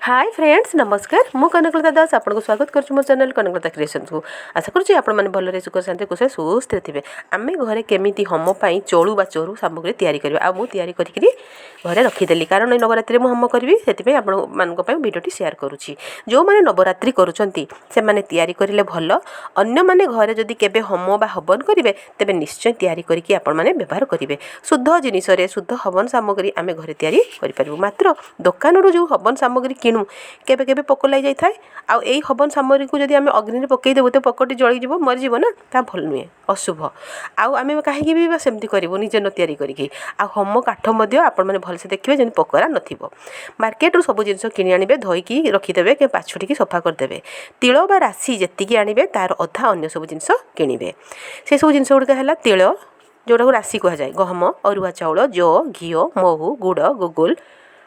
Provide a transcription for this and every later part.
Hi friends नमस्कार मु कनकलता दास आपको स्वागत कर मो चैनल कनकलता क्रिएशन को आशा करुँच आपने भलरे सुख शांति कुशल सुस्थिर थे आम घरे केमी होम चौड़ू बा चोरू सामग्री तैयारी करवा मुझे करी घरे रखीदेली कारण नवरात्रि मुझे होम करी से आपण भिडियोटी शेयर करुँची जो मैंने नवरात्रि करें भल अन्य माने घरे जदि केबे होम बा हवन करेंगे तेज निश्चय तैयारी करके आपण मैंने व्यवहार करेंगे शुद्ध जिनिस शुद्ध हवन सामग्री आम घरे या मात्र दुकान जो हवन सामग्री किणु केबे केबे पोक लग जाए आउ यही हवन सामग्री को जब आम अग्नि पकईदेव तो पोकटी जलिज मरीज ना ता भल नुहे अशुभ आम कहीं भी सेमती करूँ निजे न तैयारी करके होम काठ आपने भलसे देखिए जमी पोकरा नथिबो मार्केट सब जिन कि आने धोईकी रखीदे कि पाछुटी सफा करदे तिल बा राशि जी आने तार अधा अन्य सब जिन किणे से सब जिन गुड़िक है तिल जोटा राशि कहुए गहम अरुआ चाउल जौ घी महू गुड़ गुगुल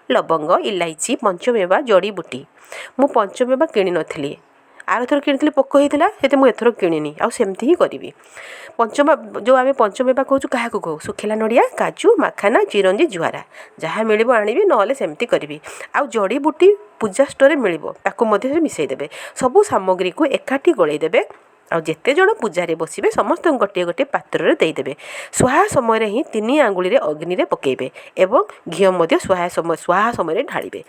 लवंग इलायची पंचमेवा जड़ी बुटी मु पंचमेवा किणी नथली आर थर कि पोक होता है मुझे किणनी आमती ही करी पंचमा जो आम पंचमेवा कहूँ क्या कहूँ सुखिला नड़िया काजू माखाना चिरंजी जुआरा जहाँ मिल आनी ना सेमती करी आ जड़ी बुटी पूजा स्टोर मिल मिसईदे सबू सामग्री को एकाठी गलईदे आउ जेते जन पूजारे बसबे समस्त गोटे गोटे पात्र देदेवे स्वाहा समय ही 3 आंगुली अग्नि में पकेबे एवं घी स्वाहा समय ढालिबे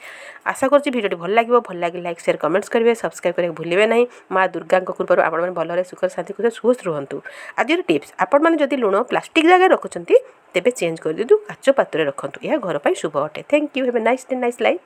आशा करछि भिडियोटी भल लगे लाइक शेयर कमेंट्स करेंगे सब्सक्राइब करके भूलिए नहीं माँ दुर्गा कृपा आपण मैंने भलरे सुख शांति खुश सुस्थ रुहतु आज टिप्स आपण मैंने जदि लुण प्लास्टिक जगह रखुंट तेज चेंज कर दिंतु काच पात्र रखु यह घर पर शुभ अटे thank you have a nice day nice life.